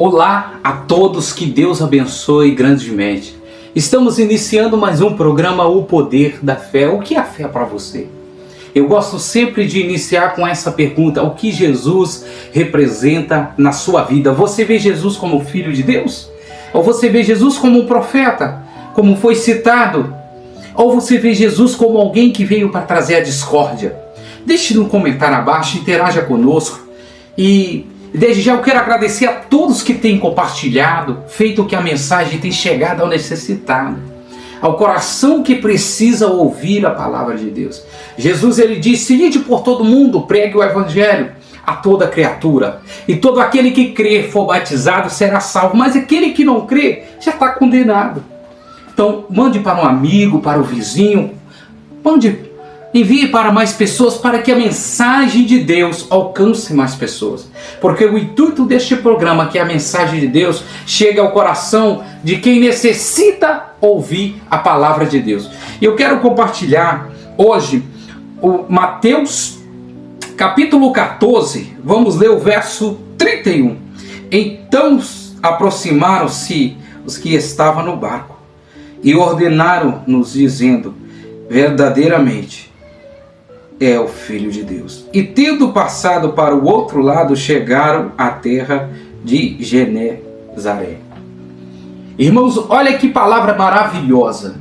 Olá a todos, que Deus abençoe grandemente. Estamos iniciando mais um programa, O Poder da Fé. O que é a fé para você? Eu gosto sempre de iniciar com essa pergunta: o que Jesus representa na sua vida? Você vê Jesus como Filho de Deus? Ou você vê Jesus como um profeta, como foi citado? Ou você vê Jesus como alguém que veio para trazer a discórdia? Deixe no comentário abaixo, interaja conosco. E desde já eu quero agradecer a todos que têm compartilhado, feito que a mensagem tenha chegado ao necessitado, ao coração que precisa ouvir a palavra de Deus. Jesus, ele disse: ide por todo mundo, pregue o evangelho a toda criatura, e todo aquele que crer, for batizado, será salvo, mas aquele que não crê já está condenado. Então mande para um amigo, para o vizinho, envie para mais pessoas, para que a mensagem de Deus alcance mais pessoas. Porque o intuito deste programa é que a mensagem de Deus chegue ao coração de quem necessita ouvir a palavra de Deus. E eu quero compartilhar hoje o Mateus capítulo 14, vamos ler o verso 31. Então aproximaram-se os que estavam no barco e ordenaram-nos, dizendo: verdadeiramente é o Filho de Deus. E tendo passado para o outro lado, chegaram à terra de Genezaré. Irmãos, olha que palavra maravilhosa.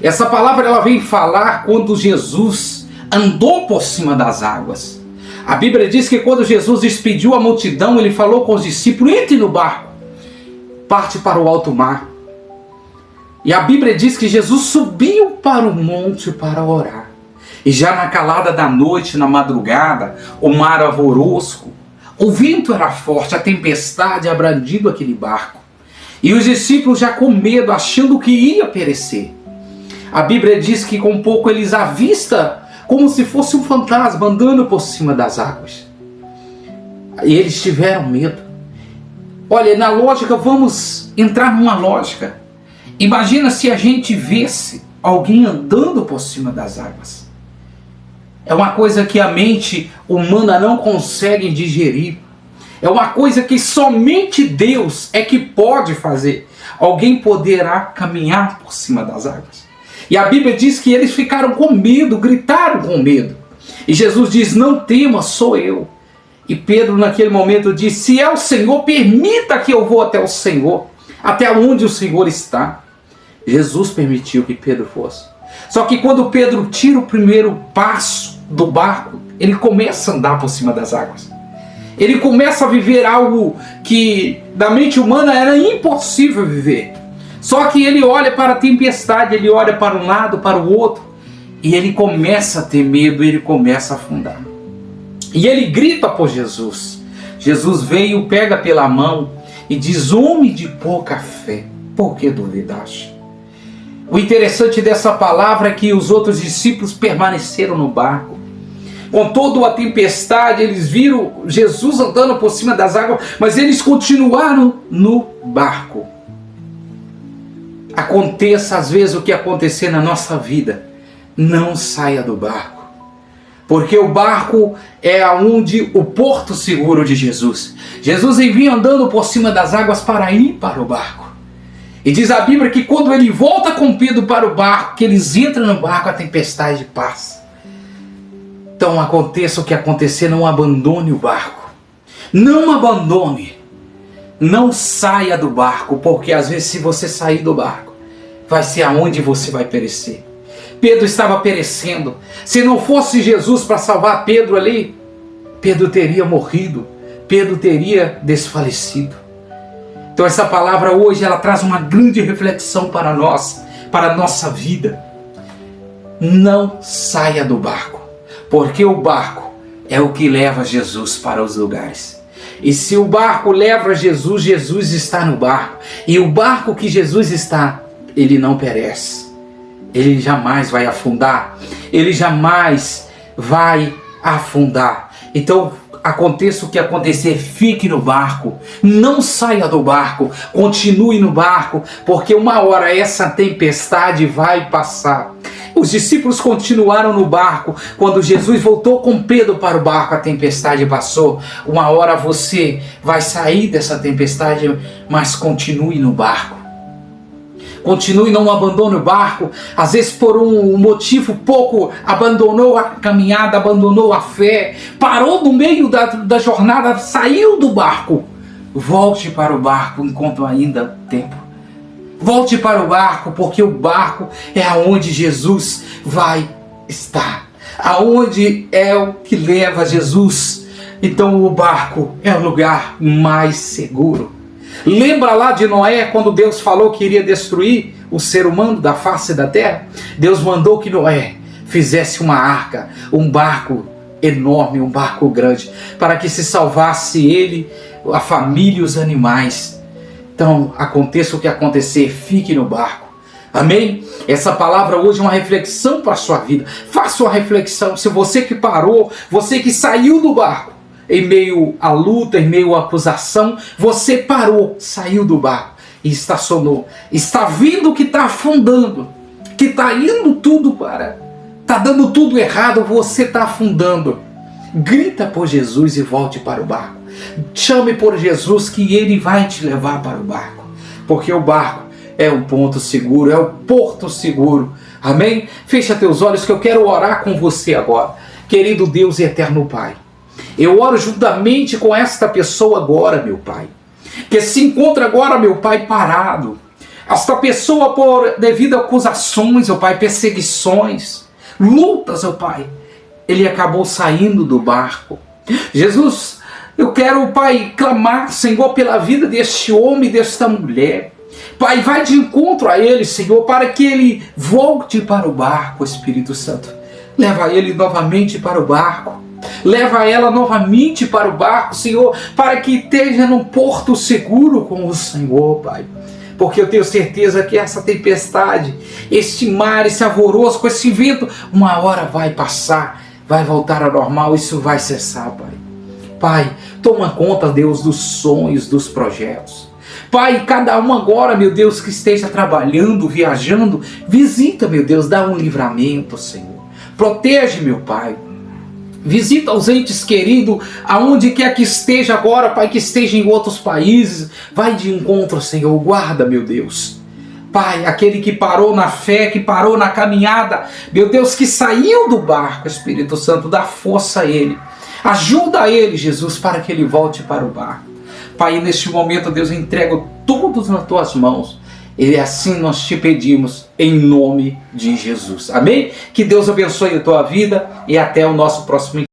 Essa palavra ela vem falar quando Jesus andou por cima das águas. A Bíblia diz que quando Jesus despediu a multidão, ele falou com os discípulos: entre no barco, parte para o alto mar. E a Bíblia diz que Jesus subiu para o monte para orar. E já na calada da noite, na madrugada, o mar alvoroço, o vento era forte, a tempestade abrangindo aquele barco. E os discípulos já com medo, achando que ia perecer. A Bíblia diz que com pouco eles avistam como se fosse um fantasma andando por cima das águas. E eles tiveram medo. Olha, na lógica, vamos entrar numa lógica. Imagina se a gente visse alguém andando por cima das águas. É uma coisa que a mente humana não consegue digerir. É uma coisa que somente Deus é que pode fazer. Alguém poderá caminhar por cima das águas. E a Bíblia diz que eles ficaram com medo, gritaram com medo. E Jesus diz: não tema, sou eu. E Pedro naquele momento disse: se é o Senhor, permita que eu vou até o Senhor, até onde o Senhor está. Jesus permitiu que Pedro fosse. Só que quando Pedro tira o primeiro passo do barco, ele começa a andar por cima das águas. Ele começa a viver algo que da mente humana era impossível viver. Só que ele olha para a tempestade, ele olha para um lado, para o outro, e ele começa a ter medo, ele começa a afundar. E ele grita por Jesus. Jesus veio, pega pela mão e diz: homem de pouca fé, por que duvidaste? O interessante dessa palavra é que os outros discípulos permaneceram no barco. Com toda a tempestade, eles viram Jesus andando por cima das águas, mas eles continuaram no barco. Aconteça às vezes o que acontecer na nossa vida, não saia do barco. Porque o barco é onde o porto seguro de Jesus. Jesus vinha andando por cima das águas para ir para o barco. E diz a Bíblia que quando ele volta com Pedro para o barco, que eles entram no barco, a tempestade passa. Então aconteça o que acontecer, não abandone o barco. Não abandone. Não saia do barco, porque às vezes se você sair do barco, vai ser aonde você vai perecer. Pedro estava perecendo. Se não fosse Jesus para salvar Pedro ali, Pedro teria morrido. Pedro teria desfalecido. Então essa palavra hoje ela traz uma grande reflexão para nós, para a nossa vida. Não saia do barco, porque o barco é o que leva Jesus para os lugares. E se o barco leva Jesus, Jesus está no barco. E o barco que Jesus está, ele não perece. Ele jamais vai afundar. Ele jamais vai afundar. Então, aconteça o que acontecer, fique no barco. Não saia do barco. Continue no barco, porque uma hora essa tempestade vai passar. Os discípulos continuaram no barco. Quando Jesus voltou com Pedro para o barco, a tempestade passou. Uma hora você vai sair dessa tempestade, mas continue no barco. Continue, não abandone o barco. Às vezes por um motivo pouco, abandonou a caminhada, abandonou a fé, parou no meio da jornada, saiu do barco. Volte para o barco enquanto ainda há tempo. Volte para o barco, porque o barco é aonde Jesus vai estar. Aonde é o que leva Jesus. Então o barco é o lugar mais seguro. Lembra lá de Noé, quando Deus falou que iria destruir o ser humano da face da terra? Deus mandou que Noé fizesse uma arca, um barco enorme, um barco grande, para que se salvasse ele, a família e os animais. Então, aconteça o que acontecer, fique no barco. Amém? Essa palavra hoje é uma reflexão para a sua vida. Faça uma reflexão. Se você que parou, você que saiu do barco, em meio à luta, em meio à acusação, você parou, saiu do barco e estacionou. Está vendo que está afundando, que está indo tudo para... Está dando tudo errado, você está afundando. Grita por Jesus e volte para o barco. Chame por Jesus que Ele vai te levar para o barco. Porque o barco é um ponto seguro, é o porto seguro. Amém? Fecha teus olhos que eu quero orar com você agora. Querido Deus e eterno Pai, eu oro juntamente com esta pessoa agora, meu Pai, que se encontra agora, meu Pai, parado. Esta pessoa devido a acusações, meu Pai, perseguições, lutas, meu Pai, ele acabou saindo do barco. Jesus, eu quero, Pai, clamar, Senhor, pela vida deste homem, desta mulher. Pai, vai de encontro a ele, Senhor, para que ele volte para o barco, Espírito Santo. Leva ele novamente para o barco. Leva ela novamente para o barco, Senhor, para que esteja num porto seguro com o Senhor, Pai. Porque eu tenho certeza que essa tempestade, este mar, esse alvoroço, com esse vento, uma hora vai passar, vai voltar ao normal, isso vai cessar, Pai. Pai, toma conta, Deus, dos sonhos, dos projetos. Pai, cada um agora, meu Deus, que esteja trabalhando, viajando, visita, meu Deus, dá um livramento, Senhor. Protege, meu Pai. Visita os entes queridos, aonde quer que esteja agora, Pai, que esteja em outros países. Vai de encontro, Senhor, guarda, meu Deus. Pai, aquele que parou na fé, que parou na caminhada, meu Deus, que saiu do barco, Espírito Santo, dá força a ele. Ajuda ele, Jesus, para que ele volte para o barco. Pai, neste momento, Deus, eu entrego todos nas tuas mãos. E assim nós te pedimos, em nome de Jesus. Amém? Que Deus abençoe a tua vida e até o nosso próximo encontro.